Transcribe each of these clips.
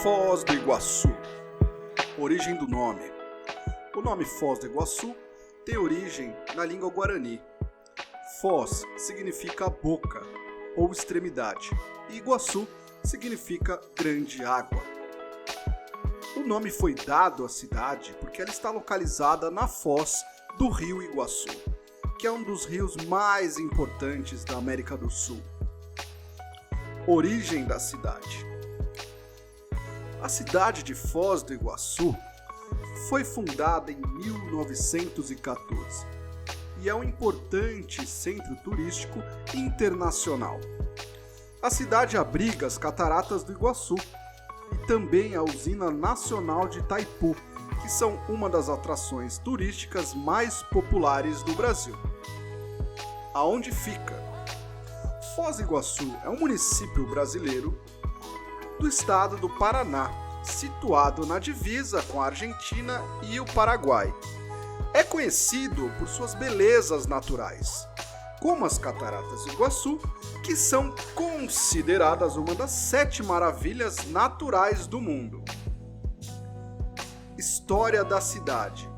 Foz do Iguaçu. Origem do nome. O nome Foz do Iguaçu tem origem na língua guarani. Foz significa boca ou extremidade e Iguaçu significa grande água. O nome foi dado à cidade porque ela está localizada na foz do rio Iguaçu, que é um dos rios mais importantes da América do Sul. Origem da cidade. A cidade de Foz do Iguaçu foi fundada em 1914 e é um importante centro turístico internacional. A cidade abriga as Cataratas do Iguaçu e também a Usina Nacional de Itaipu, que são uma das atrações turísticas mais populares do Brasil. Aonde fica? Foz do Iguaçu é um município brasileiro do estado do Paraná, situado na divisa com a Argentina e o Paraguai. É conhecido por suas belezas naturais, como as Cataratas do Iguaçu, que são consideradas uma das 7 maravilhas naturais do mundo. História da cidade.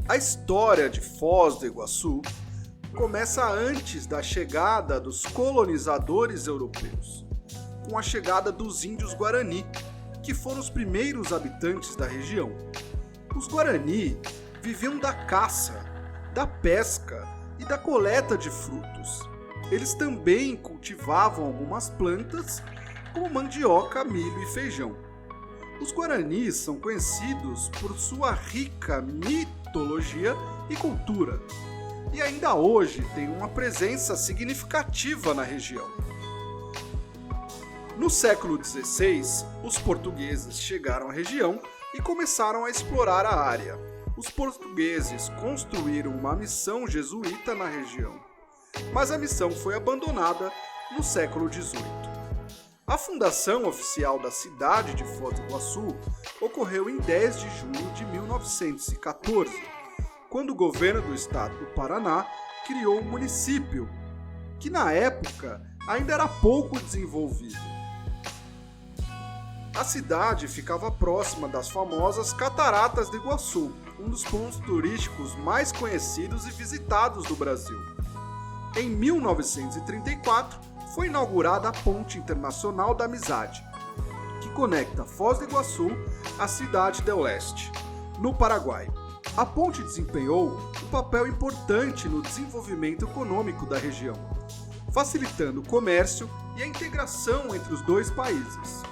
A história de Foz do Iguaçu começa antes da chegada dos colonizadores europeus, com a chegada dos índios Guarani, que foram os primeiros habitantes da região. Os Guarani viviam da caça, da pesca e da coleta de frutos. Eles também cultivavam algumas plantas, como mandioca, milho e feijão. Os Guaranis são conhecidos por sua rica mitologia e cultura, e ainda hoje têm uma presença significativa na região. No século XVI, os portugueses chegaram à região e começaram a explorar a área. Os portugueses construíram uma missão jesuíta na região, mas a missão foi abandonada no século XVIII. A fundação oficial da cidade de Foz do Iguaçu ocorreu em 10 de junho de 1914, quando o governo do estado do Paraná criou o município, que na época ainda era pouco desenvolvido. A cidade ficava próxima das famosas Cataratas do Iguaçu, um dos pontos turísticos mais conhecidos e visitados do Brasil. Em 1934, foi inaugurada a Ponte Internacional da Amizade, que conecta Foz do Iguaçu à Cidade del Este, no Paraguai. A ponte desempenhou um papel importante no desenvolvimento econômico da região, facilitando o comércio e a integração entre os dois países.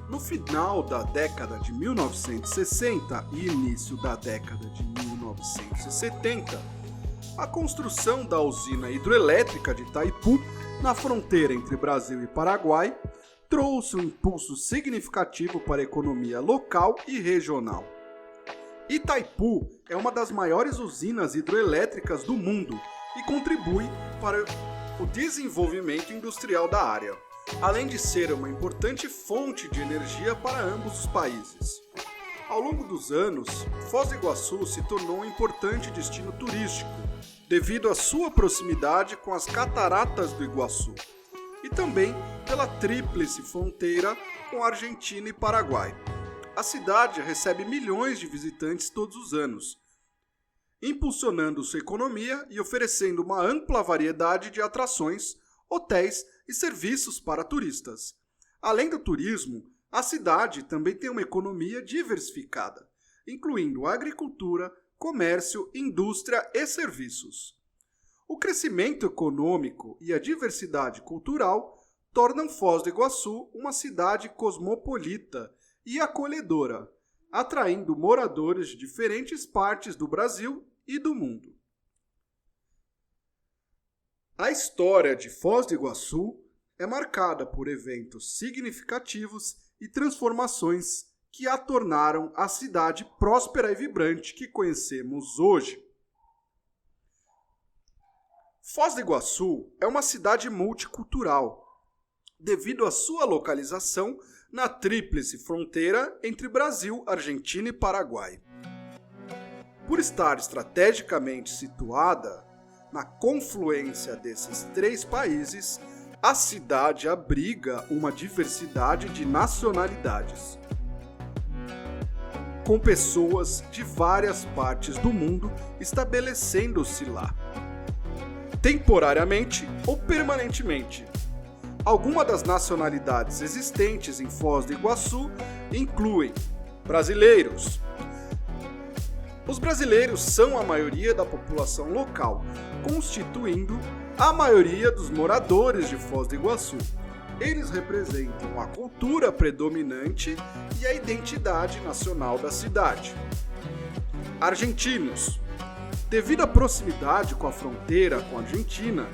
No final da década de 1960 e início da década de 1970, a construção da usina hidrelétrica de Itaipu, na fronteira entre Brasil e Paraguai, trouxe um impulso significativo para a economia local e regional. Itaipu é uma das maiores usinas hidrelétricas do mundo e contribui para o desenvolvimento industrial da área, além de ser uma importante fonte de energia para ambos os países. Ao longo dos anos, Foz do Iguaçu se tornou um importante destino turístico, devido à sua proximidade com as Cataratas do Iguaçu, e também pela tríplice fronteira com a Argentina e Paraguai. A cidade recebe milhões de visitantes todos os anos, impulsionando sua economia e oferecendo uma ampla variedade de atrações, hotéis e serviços para turistas. Além do turismo, a cidade também tem uma economia diversificada, incluindo agricultura, comércio, indústria e serviços. O crescimento econômico e a diversidade cultural tornam Foz do Iguaçu uma cidade cosmopolita e acolhedora, atraindo moradores de diferentes partes do Brasil e do mundo. A história de Foz do Iguaçu é marcada por eventos significativos e transformações que a tornaram a cidade próspera e vibrante que conhecemos hoje. Foz do Iguaçu é uma cidade multicultural, devido à sua localização na tríplice fronteira entre Brasil, Argentina e Paraguai. Por estar estrategicamente situada na confluência desses 3 países, A cidade abriga uma diversidade de nacionalidades, com pessoas de várias partes do mundo estabelecendo-se lá, temporariamente ou permanentemente. Algumas das nacionalidades existentes em Foz do Iguaçu incluem brasileiros. Os brasileiros são a maioria da população local, constituindo a maioria dos moradores de Foz do Iguaçu. Eles representam a cultura predominante e a identidade nacional da cidade. Argentinos. Devido à proximidade com a fronteira com a Argentina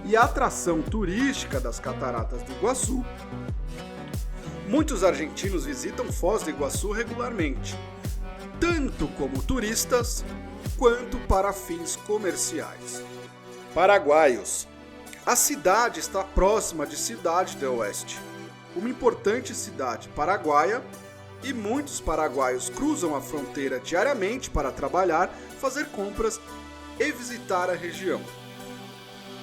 e a atração turística das Cataratas do Iguaçu, muitos argentinos visitam Foz do Iguaçu regularmente, tanto como turistas quanto para fins comerciais. Paraguaios. A cidade está próxima de Cidade do Oeste, uma importante cidade paraguaia, e muitos paraguaios cruzam a fronteira diariamente para trabalhar, fazer compras e visitar a região.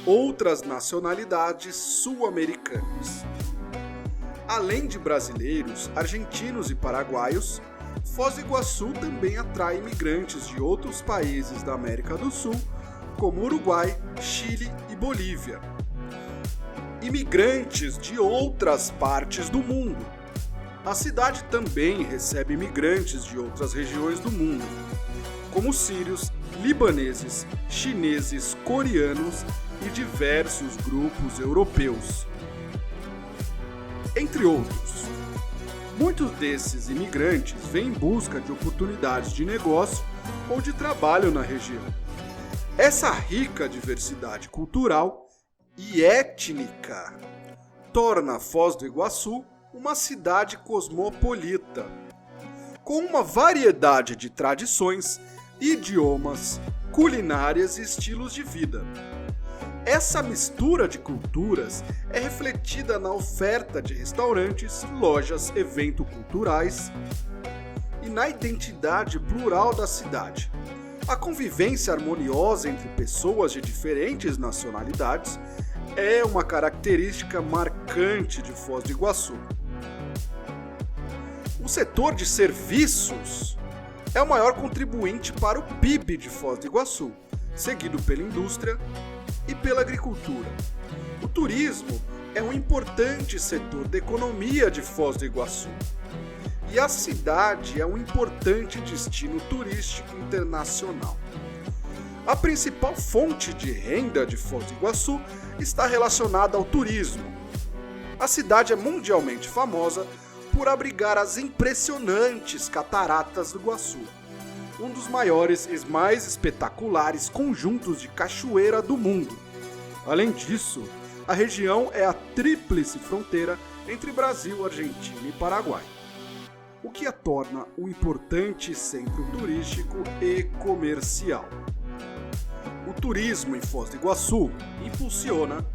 Outras nacionalidades sul-americanas. Além de brasileiros, argentinos e paraguaios, Foz do Iguaçu também atrai imigrantes de outros países da América do Sul, como Uruguai, Chile e Bolívia. Imigrantes de outras partes do mundo. A cidade também recebe imigrantes de outras regiões do mundo, como sírios, libaneses, chineses, coreanos e diversos grupos europeus, entre outros. Muitos desses imigrantes vêm em busca de oportunidades de negócio ou de trabalho na região. Essa rica diversidade cultural e étnica torna Foz do Iguaçu uma cidade cosmopolita, com uma variedade de tradições, idiomas, culinárias e estilos de vida. Essa mistura de culturas é refletida na oferta de restaurantes, lojas, eventos culturais e na identidade plural da cidade. A convivência harmoniosa entre pessoas de diferentes nacionalidades é uma característica marcante de Foz do Iguaçu. O setor de serviços é o maior contribuinte para o PIB de Foz do Iguaçu, seguido pela indústria e pela agricultura. O turismo é um importante setor da economia de Foz do Iguaçu. E a cidade é um importante destino turístico internacional. A principal fonte de renda de Foz do Iguaçu está relacionada ao turismo. A cidade é mundialmente famosa por abrigar as impressionantes Cataratas do Iguaçu, um dos maiores e mais espetaculares conjuntos de cachoeira do mundo. Além disso, a região é a tríplice fronteira entre Brasil, Argentina e Paraguai, o que a torna um importante centro turístico e comercial. O turismo em Foz do Iguaçu impulsiona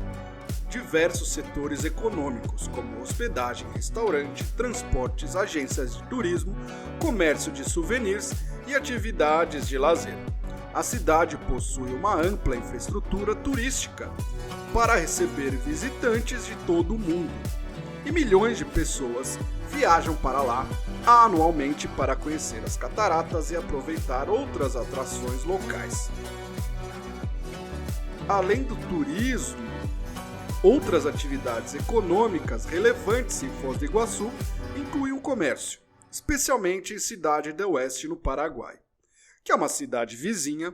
diversos setores econômicos, como hospedagem, restaurante, transportes, agências de turismo, comércio de souvenirs e atividades de lazer. A cidade possui uma ampla infraestrutura turística para receber visitantes de todo o mundo, e milhões de pessoas viajam para lá anualmente para conhecer as cataratas e aproveitar outras atrações locais. Além do turismo, outras atividades econômicas relevantes em Foz do Iguaçu incluem o comércio, especialmente em Cidade do Oeste, no Paraguai, que é uma cidade vizinha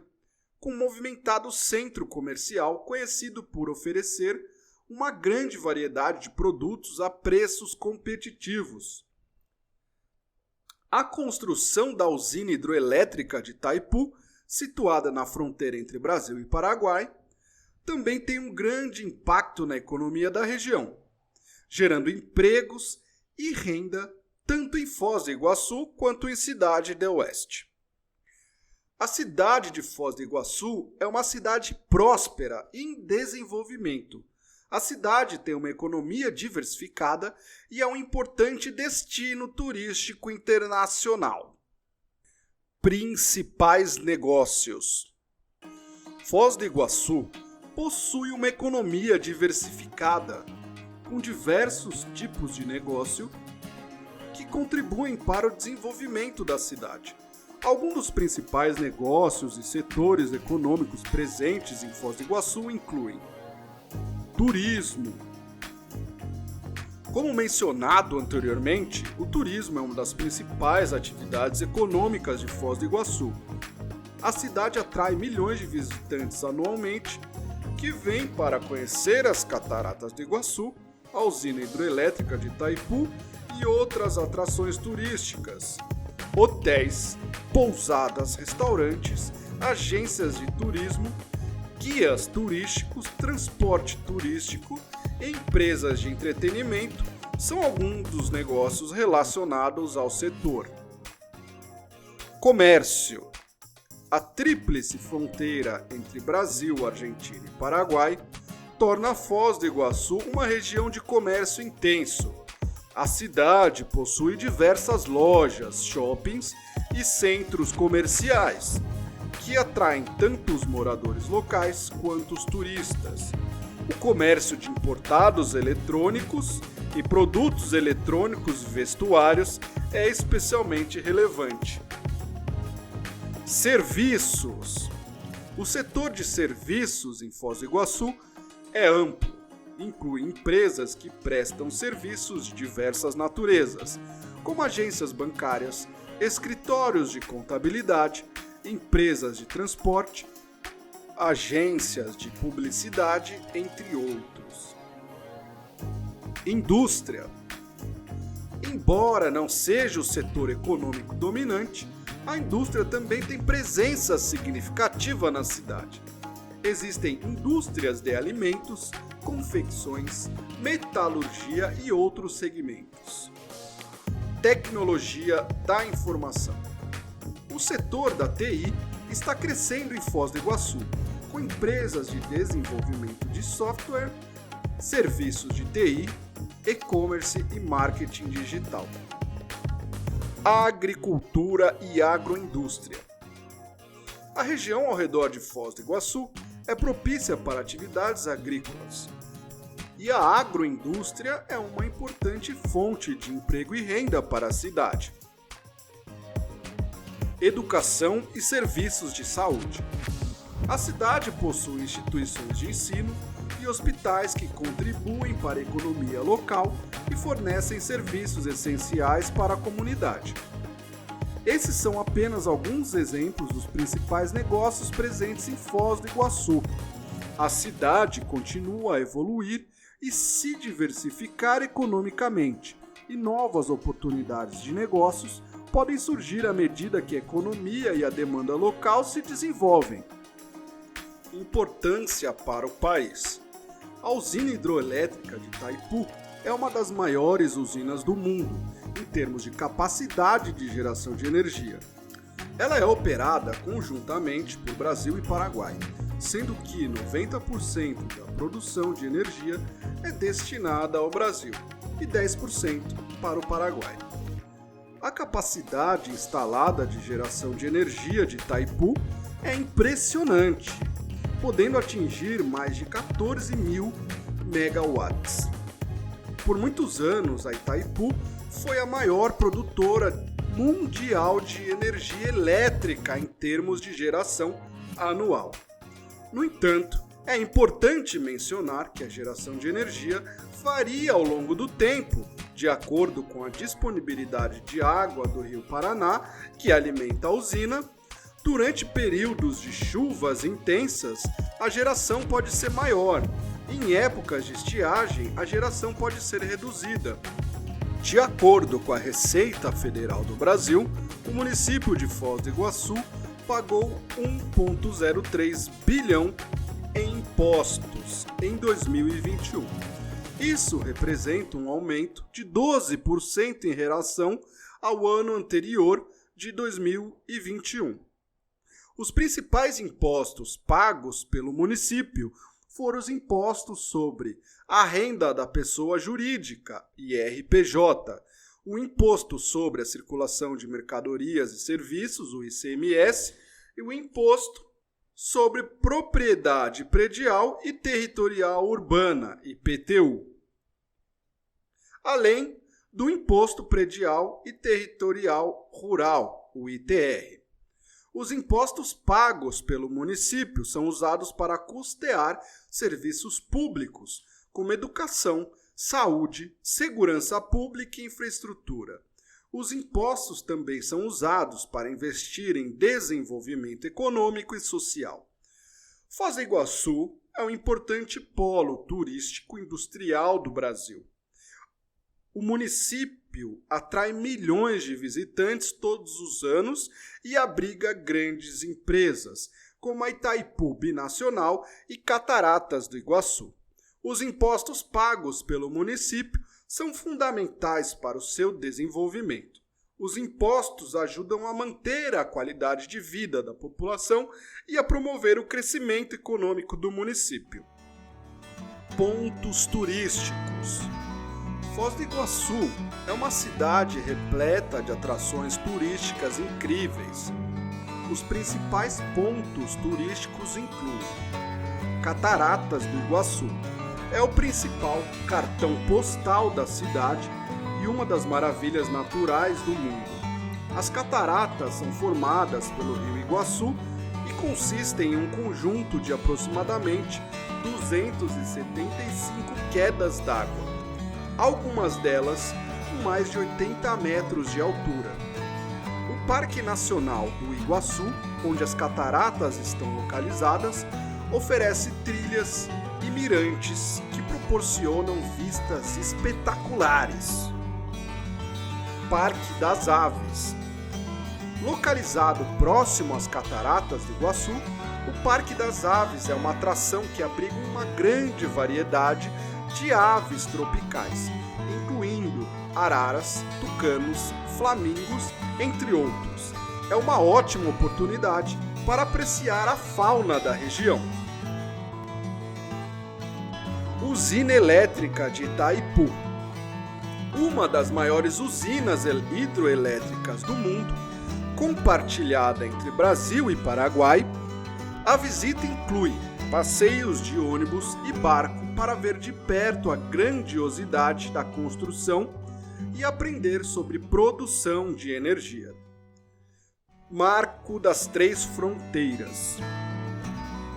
com um movimentado centro comercial conhecido por oferecer uma grande variedade de produtos a preços competitivos. A construção da usina hidroelétrica de Itaipu, situada na fronteira entre Brasil e Paraguai, também tem um grande impacto na economia da região, gerando empregos e renda tanto em Foz do Iguaçu quanto em Cidade do Oeste. A cidade de Foz do Iguaçu é uma cidade próspera e em desenvolvimento. A cidade tem uma economia diversificada e é um importante destino turístico internacional. Principais negócios. Foz do Iguaçu possui uma economia diversificada, com diversos tipos de negócio que contribuem para o desenvolvimento da cidade. Alguns dos principais negócios e setores econômicos presentes em Foz do Iguaçu incluem turismo. Como mencionado anteriormente, o turismo é uma das principais atividades econômicas de Foz do Iguaçu. A cidade atrai milhões de visitantes anualmente que vêm para conhecer as Cataratas do Iguaçu, a usina hidroelétrica de Itaipu e outras atrações turísticas. Hotéis, pousadas, restaurantes, agências de turismo, guias turísticos, transporte turístico e empresas de entretenimento são alguns dos negócios relacionados ao setor. Comércio. A tríplice fronteira entre Brasil, Argentina e Paraguai torna Foz do Iguaçu uma região de comércio intenso. A cidade possui diversas lojas, shoppings e centros comerciais, que atraem tanto os moradores locais quanto os turistas. O comércio de importados eletrônicos e produtos eletrônicos e vestuários é especialmente relevante. Serviços. O setor de serviços em Foz do Iguaçu é amplo. Inclui empresas que prestam serviços de diversas naturezas, como agências bancárias, escritórios de contabilidade, empresas de transporte, agências de publicidade, entre outros. Indústria. Embora não seja o setor econômico dominante, a indústria também tem presença significativa na cidade. Existem indústrias de alimentos, confecções, metalurgia e outros segmentos. Tecnologia da informação. O setor da TI está crescendo em Foz do Iguaçu, com empresas de desenvolvimento de software, serviços de TI, e-commerce e marketing digital. Agricultura e agroindústria. A região ao redor de Foz do Iguaçu é propícia para atividades agrícolas. E a agroindústria é uma importante fonte de emprego e renda para a cidade. Educação e serviços de saúde. A cidade possui instituições de ensino e hospitais que contribuem para a economia local e fornecem serviços essenciais para a comunidade. Esses são apenas alguns exemplos dos principais negócios presentes em Foz do Iguaçu. A cidade continua a evoluir e se diversificar economicamente, e novas oportunidades de negócios podem surgir à medida que a economia e a demanda local se desenvolvem. Importância para o país. A usina hidroelétrica de Itaipu é uma das maiores usinas do mundo, em termos de capacidade de geração de energia. Ela é operada conjuntamente por Brasil e Paraguai, sendo que 90% da produção de energia é destinada ao Brasil e 10% para o Paraguai. A capacidade instalada de geração de energia de Itaipu é impressionante, podendo atingir mais de 14 mil megawatts. Por muitos anos, a Itaipu foi a maior produtora mundial de energia elétrica em termos de geração anual. No entanto, é importante mencionar que a geração de energia varia ao longo do tempo, de acordo com a disponibilidade de água do Rio Paraná, que alimenta a usina. Durante períodos de chuvas intensas, a geração pode ser maior. Em épocas de estiagem, a geração pode ser reduzida. De acordo com a Receita Federal do Brasil, o município de Foz do Iguaçu pagou 1,03 bilhão em impostos em 2021. Isso representa um aumento de 12% em relação ao ano anterior de 2021. Os principais impostos pagos pelo município foram os impostos sobre a renda da pessoa jurídica, IRPJ, o Imposto sobre a Circulação de Mercadorias e Serviços, o ICMS, e o Imposto sobre Propriedade Predial e Territorial Urbana, IPTU. além do Imposto Predial e Territorial Rural, o ITR. Os impostos pagos pelo município são usados para custear serviços públicos, como educação, saúde, segurança pública e infraestrutura. Os impostos também são usados para investir em desenvolvimento econômico e social. Foz do Iguaçu é um importante polo turístico industrial do Brasil. O município atrai milhões de visitantes todos os anos e abriga grandes empresas, como a Itaipu Binacional e Cataratas do Iguaçu. Os impostos pagos pelo município são fundamentais para o seu desenvolvimento. Os impostos ajudam a manter a qualidade de vida da população e a promover o crescimento econômico do município. Pontos turísticos. Foz do Iguaçu é uma cidade repleta de atrações turísticas incríveis. Os principais pontos turísticos incluem Cataratas do Iguaçu. É o principal cartão postal da cidade e uma das maravilhas naturais do mundo. As cataratas são formadas pelo rio Iguaçu e consistem em um conjunto de aproximadamente 275 quedas d'água, algumas delas com mais de 80 metros de altura. O Parque Nacional do Iguaçu, onde as cataratas estão localizadas, oferece trilhas e mirantes que proporcionam vistas espetaculares. Parque das Aves. Localizado próximo às cataratas do Iguaçu, o Parque das Aves é uma atração que abriga uma grande variedade de aves tropicais, incluindo araras, tucanos, flamingos, entre outros. É uma ótima oportunidade para apreciar a fauna da região. Usina Elétrica de Itaipu. Uma das maiores usinas hidroelétricas do mundo, compartilhada entre Brasil e Paraguai, a visita inclui passeios de ônibus e barco para ver de perto a grandiosidade da construção e aprender sobre produção de energia. Marco das Três Fronteiras.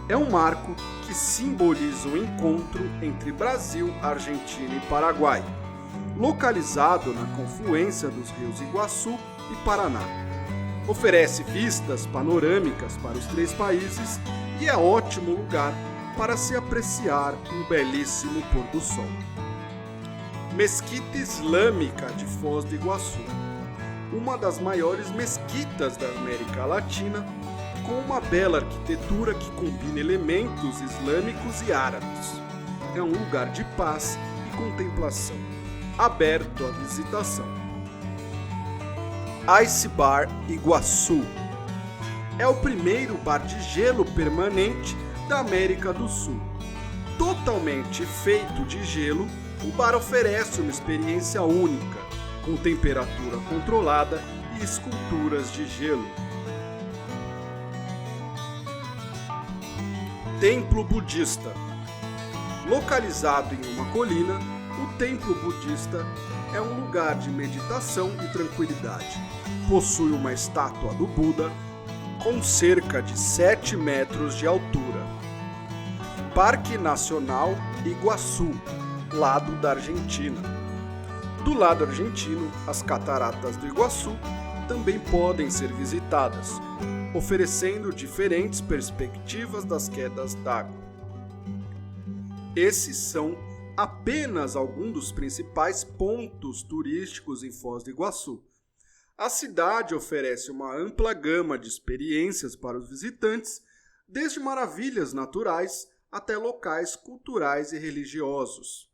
É um marco que simboliza o encontro entre Brasil, Argentina e Paraguai, localizado na confluência dos rios Iguaçu e Paraná. Oferece vistas panorâmicas para os três países e é ótimo lugar para se apreciar um belíssimo pôr do sol. Mesquita Islâmica de Foz do Iguaçu. Uma das maiores mesquitas da América Latina, com uma bela arquitetura que combina elementos islâmicos e árabes. É um lugar de paz e contemplação, aberto à visitação. Ice Bar Iguaçu. É o primeiro bar de gelo permanente da América do Sul. Totalmente feito de gelo, o bar oferece uma experiência única, com temperatura controlada e esculturas de gelo. Templo Budista. Localizado em uma colina, o Templo Budista é um lugar de meditação e tranquilidade. Possui uma estátua do Buda com cerca de 7 metros de altura. Parque Nacional Iguaçu, lado da Argentina. Do lado argentino, as cataratas do Iguaçu também podem ser visitadas, oferecendo diferentes perspectivas das quedas d'água. Esses são apenas alguns dos principais pontos turísticos em Foz do Iguaçu. A cidade oferece uma ampla gama de experiências para os visitantes, desde maravilhas naturais até locais culturais e religiosos.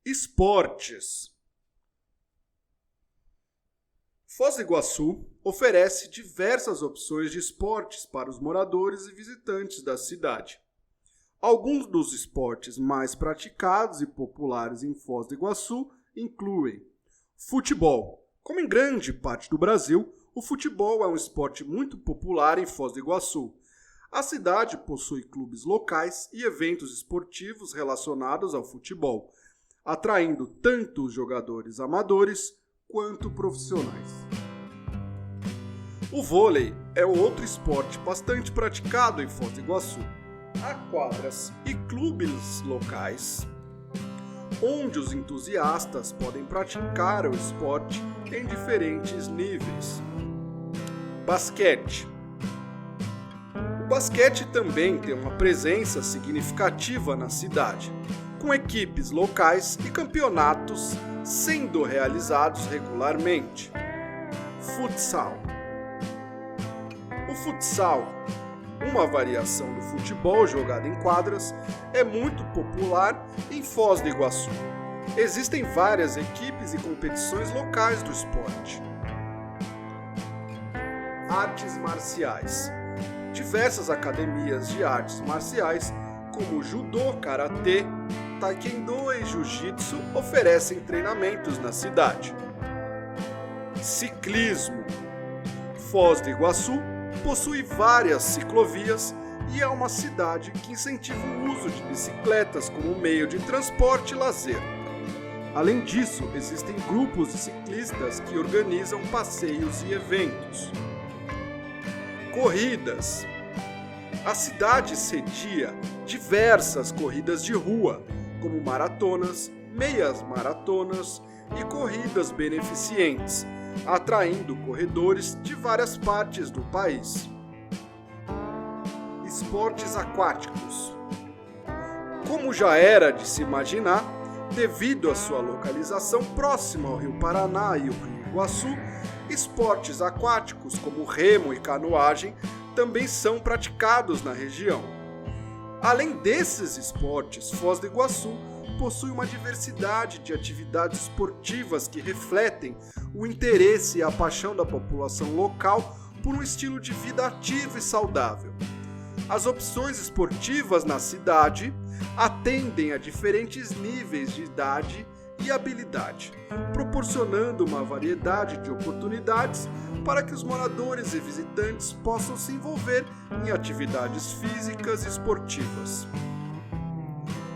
Esportes. Foz do Iguaçu oferece diversas opções de esportes para os moradores e visitantes da cidade. Alguns dos esportes mais praticados e populares em Foz do Iguaçu incluem futebol. Como em grande parte do Brasil, o futebol é um esporte muito popular em Foz do Iguaçu. A cidade possui clubes locais e eventos esportivos relacionados ao futebol, atraindo tanto os jogadores amadores quanto profissionais. O vôlei é outro esporte bastante praticado em Foz do Iguaçu. Há quadras e clubes locais onde os entusiastas podem praticar o esporte em diferentes níveis. Basquete. O basquete também tem uma presença significativa na cidade, com equipes locais e campeonatos sendo realizados regularmente. Futsal. O futsal, uma variação do futebol jogado em quadras, é muito popular em Foz do Iguaçu. Existem várias equipes e competições locais do esporte. Artes marciais. Diversas academias de artes marciais, como judô, karatê, taekwondo e jiu-jitsu, oferecem treinamentos na cidade. Ciclismo. Foz do Iguaçu possui várias ciclovias e é uma cidade que incentiva o uso de bicicletas como meio de transporte e lazer. Além disso, existem grupos de ciclistas que organizam passeios e eventos. Corridas. A cidade cedia diversas corridas de rua, como maratonas, meias maratonas e corridas beneficentes, atraindo corredores de várias partes do país. Esportes aquáticos. Como já era de se imaginar, devido à sua localização próxima ao Rio Paraná e ao Rio Iguaçu, esportes aquáticos como remo e canoagem também são praticados na região. Além desses esportes, Foz do Iguaçu possui uma diversidade de atividades esportivas que refletem o interesse e a paixão da população local por um estilo de vida ativo e saudável. As opções esportivas na cidade atendem a diferentes níveis de idade e habilidade, proporcionando uma variedade de oportunidades para que os moradores e visitantes possam se envolver em atividades físicas e esportivas.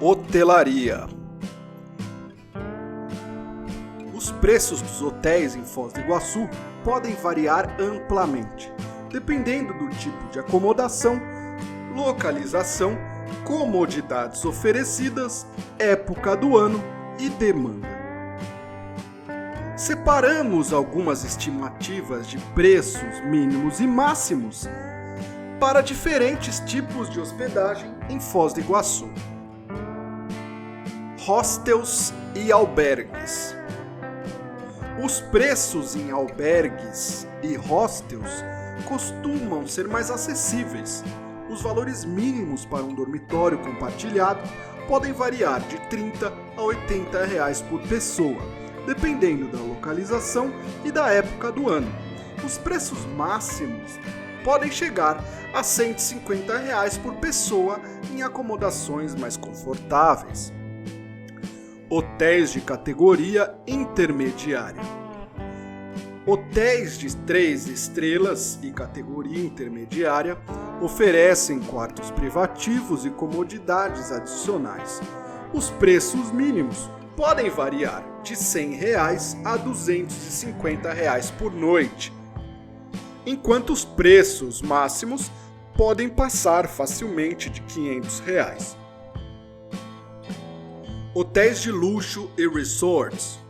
Hotelaria. Os preços dos hotéis em Foz do Iguaçu podem variar amplamente, dependendo do tipo de acomodação, localização, comodidades oferecidas, época do ano e demanda. Separamos algumas estimativas de preços mínimos e máximos para diferentes tipos de hospedagem em Foz do Iguaçu. Hostels e albergues. Os preços em albergues e hostels costumam ser mais acessíveis. Os valores mínimos para um dormitório compartilhado podem variar de R$ 30 a R$ 80 por pessoa, dependendo da localização e da época do ano. Os preços máximos podem chegar a R$ 150 por pessoa em acomodações mais confortáveis. Hotéis de categoria intermediária. Hotéis de 3 estrelas e categoria intermediária oferecem quartos privativos e comodidades adicionais. Os preços mínimos podem variar de R$ 100 a R$ 250 por noite, enquanto os preços máximos podem passar facilmente de R$ 500. Hotéis de luxo e resorts.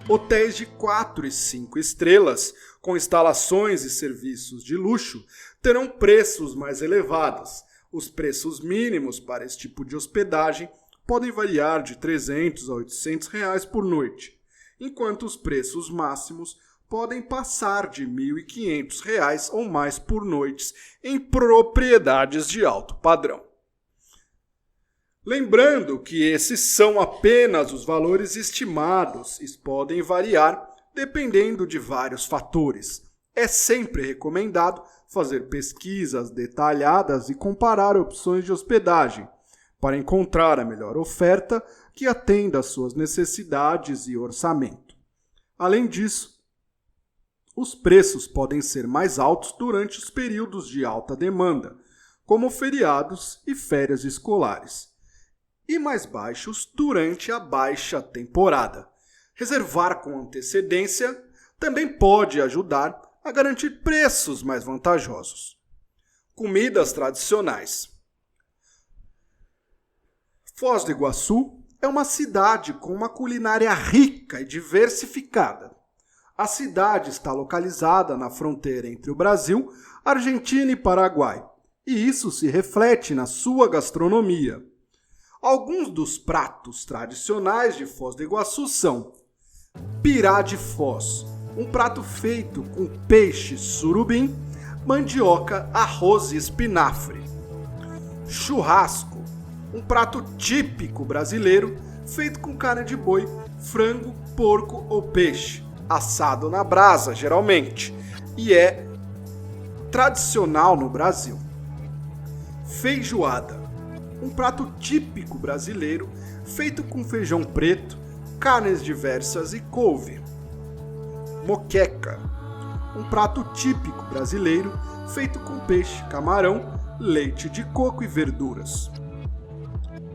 Hotéis de 4 e 5 estrelas, com instalações e serviços de luxo, terão preços mais elevados. Os preços mínimos para esse tipo de hospedagem podem variar de R$ 300 a R$ 800 por noite, enquanto os preços máximos podem passar de R$ 1.500 ou mais por noite em propriedades de alto padrão. Lembrando que esses são apenas os valores estimados e podem variar dependendo de vários fatores. É sempre recomendado fazer pesquisas detalhadas e comparar opções de hospedagem para encontrar a melhor oferta que atenda às suas necessidades e orçamento. Além disso, os preços podem ser mais altos durante os períodos de alta demanda, como feriados e férias escolares. e mais baixos durante a baixa temporada. Reservar com antecedência também pode ajudar a garantir preços mais vantajosos. Comidas tradicionais. Foz do Iguaçu é uma cidade com uma culinária rica e diversificada. A cidade está localizada na fronteira entre o Brasil, Argentina e Paraguai, e isso se reflete na sua gastronomia. Alguns dos pratos tradicionais de Foz do Iguaçu são pirá de Foz, um prato feito com peixe surubim, mandioca, arroz e espinafre. Churrasco, um prato típico brasileiro feito com carne de boi, frango, porco ou peixe, assado na brasa geralmente, e é tradicional no Brasil. Feijoada, um prato típico brasileiro feito com feijão preto, carnes diversas e couve. Moqueca, um prato típico brasileiro feito com peixe, camarão, leite de coco e verduras.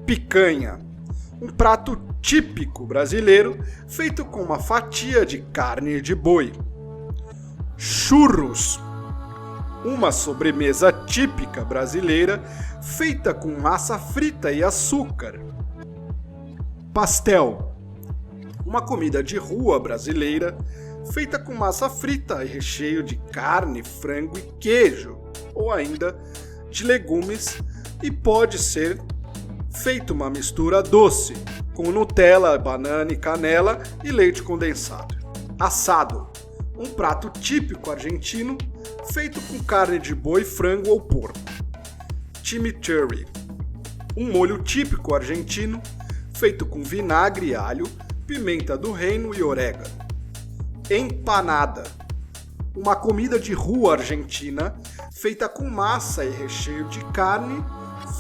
Picanha, um prato típico brasileiro feito com uma fatia de carne de boi. Churros, uma sobremesa típica brasileira feita com massa frita e açúcar. Pastel, uma comida de rua brasileira feita com massa frita e recheio de carne, frango e queijo, ou ainda de legumes, e pode ser feito uma mistura doce, com Nutella, banana e canela e leite condensado. Assado, um prato típico argentino feito com carne de boi, frango ou porco. Chimichurri, um molho típico argentino feito com vinagre, alho, pimenta do reino e orégano. Empanada, uma comida de rua argentina feita com massa e recheio de carne,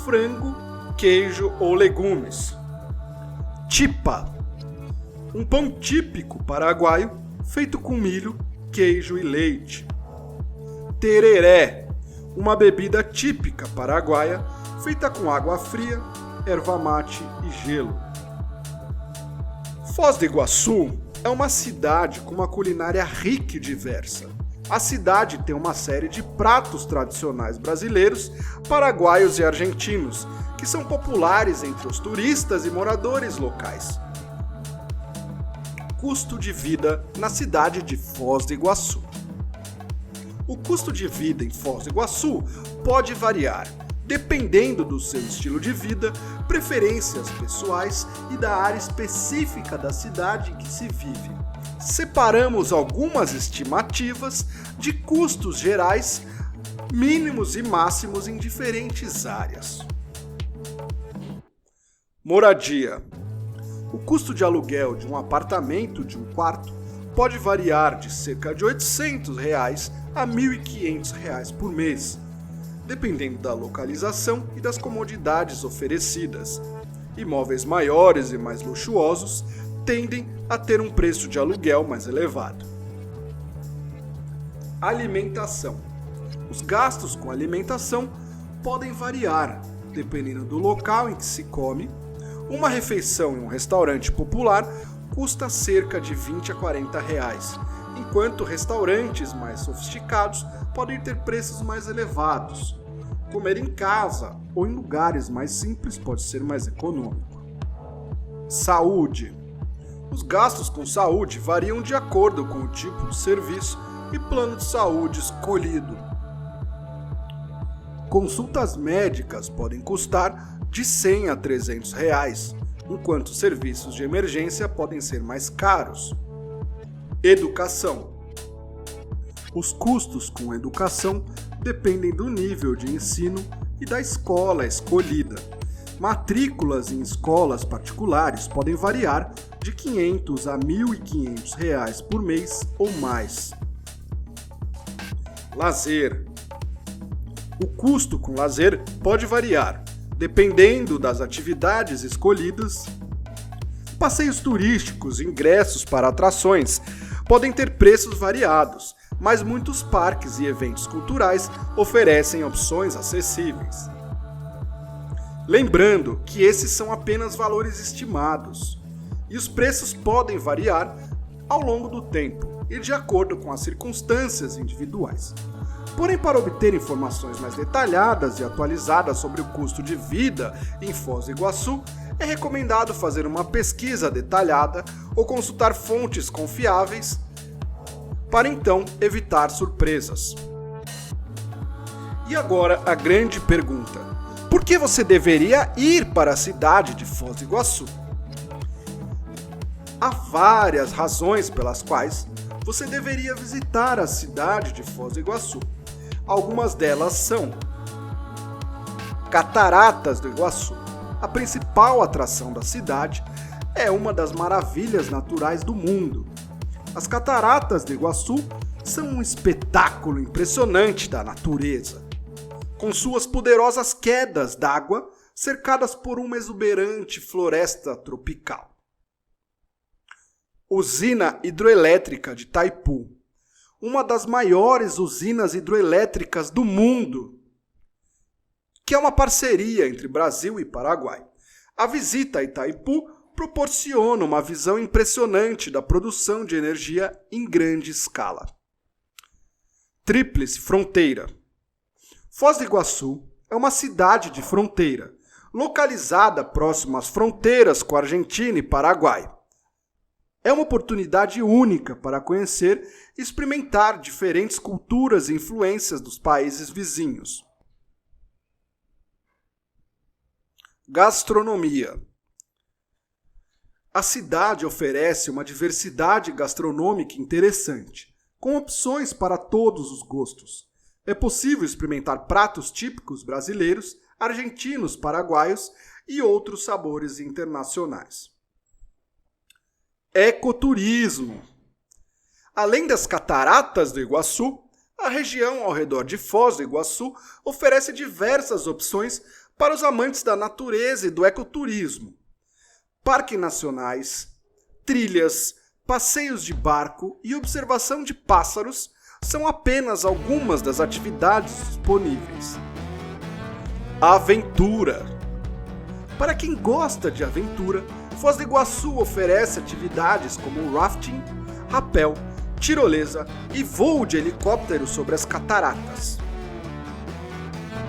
frango, queijo ou legumes. Chipa, um pão típico paraguaio feito com milho, queijo e leite. Tereré, uma bebida típica paraguaia feita com água fria, erva mate e gelo. Foz do Iguaçu é uma cidade com uma culinária rica e diversa. A cidade tem uma série de pratos tradicionais brasileiros, paraguaios e argentinos, que são populares entre os turistas e moradores locais. Custo de vida na cidade de Foz do Iguaçu. O custo de vida em Foz do Iguaçu pode variar, dependendo do seu estilo de vida, preferências pessoais e da área específica da cidade em que se vive. Separamos algumas estimativas de custos gerais, mínimos e máximos em diferentes áreas. Moradia. O custo de aluguel de um apartamento de um quarto pode variar de cerca de R$ 800 a R$ 1.500 por mês, dependendo da localização e das comodidades oferecidas. Imóveis maiores e mais luxuosos tendem a ter um preço de aluguel mais elevado. Alimentação. Os gastos com alimentação podem variar, dependendo do local em que se come. Uma refeição em um restaurante popular custa cerca de R$ 20 a R$ 40, enquanto restaurantes mais sofisticados podem ter preços mais elevados. Comer em casa ou em lugares mais simples pode ser mais econômico. Saúde. Os gastos com saúde variam de acordo com o tipo de serviço e plano de saúde escolhido. Consultas médicas podem custar de R$ 100 a R$ 300, enquanto serviços de emergência podem ser mais caros. Educação. Os custos com educação dependem do nível de ensino e da escola escolhida. Matrículas em escolas particulares podem variar de R$ 500 a R$ 1.500 por mês ou mais. Lazer. O custo com lazer pode variar, dependendo das atividades escolhidas. Passeios turísticos e ingressos para atrações podem ter preços variados, mas muitos parques e eventos culturais oferecem opções acessíveis. Lembrando que esses são apenas valores estimados e os preços podem variar ao longo do tempo e de acordo com as circunstâncias individuais. Porém, para obter informações mais detalhadas e atualizadas sobre o custo de vida em Foz do Iguaçu, é recomendado fazer uma pesquisa detalhada ou consultar fontes confiáveis para então evitar surpresas. E agora a grande pergunta: por que você deveria ir para a cidade de Foz do Iguaçu? Há várias razões pelas quais você deveria visitar a cidade de Foz do Iguaçu. Algumas delas são: Cataratas do Iguaçu. A principal atração da cidade é uma das maravilhas naturais do mundo. As Cataratas do Iguaçu são um espetáculo impressionante da natureza, com suas poderosas quedas d'água cercadas por uma exuberante floresta tropical. Usina Hidroelétrica de Itaipu, uma das maiores usinas hidroelétricas do mundo, que é uma parceria entre Brasil e Paraguai. A visita a Itaipu proporciona uma visão impressionante da produção de energia em grande escala. Tríplice Fronteira. Foz do Iguaçu é uma cidade de fronteira, localizada próxima às fronteiras com a Argentina e Paraguai. É uma oportunidade única para conhecer e experimentar diferentes culturas e influências dos países vizinhos. Gastronomia. A cidade oferece uma diversidade gastronômica interessante, com opções para todos os gostos. É possível experimentar pratos típicos brasileiros, argentinos, paraguaios e outros sabores internacionais. Ecoturismo. Além das Cataratas do Iguaçu, a região ao redor de Foz do Iguaçu oferece diversas opções para os amantes da natureza e do ecoturismo. Parques nacionais, trilhas, passeios de barco e observação de pássaros são apenas algumas das atividades disponíveis. Aventura. Para quem gosta de aventura, Foz do Iguaçu oferece atividades como rafting, rapel, tirolesa e voo de helicóptero sobre as cataratas.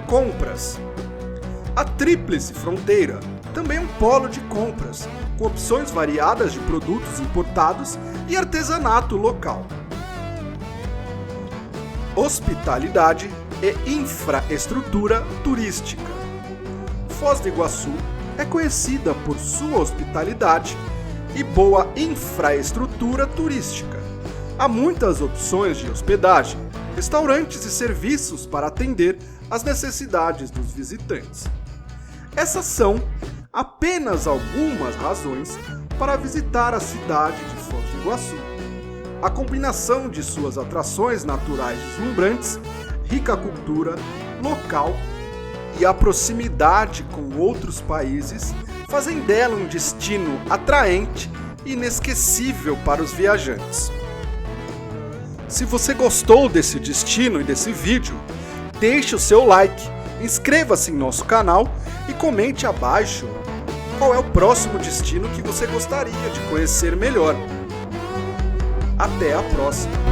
Compras. A Tríplice Fronteira também é um polo de compras, com opções variadas de produtos importados e artesanato local. Hospitalidade e infraestrutura turística. Foz do Iguaçu é conhecida por sua hospitalidade e boa infraestrutura turística. Há muitas opções de hospedagem, restaurantes e serviços para atender às necessidades dos visitantes. Essas são apenas algumas razões para visitar a cidade de Foz do Iguaçu. A combinação de suas atrações naturais deslumbrantes, rica cultura local e a proximidade com outros países fazem dela um destino atraente e inesquecível para os viajantes. Se você gostou desse destino e desse vídeo, deixe o seu like, inscreva-se em nosso canal e comente abaixo qual é o próximo destino que você gostaria de conhecer melhor. Até a próxima!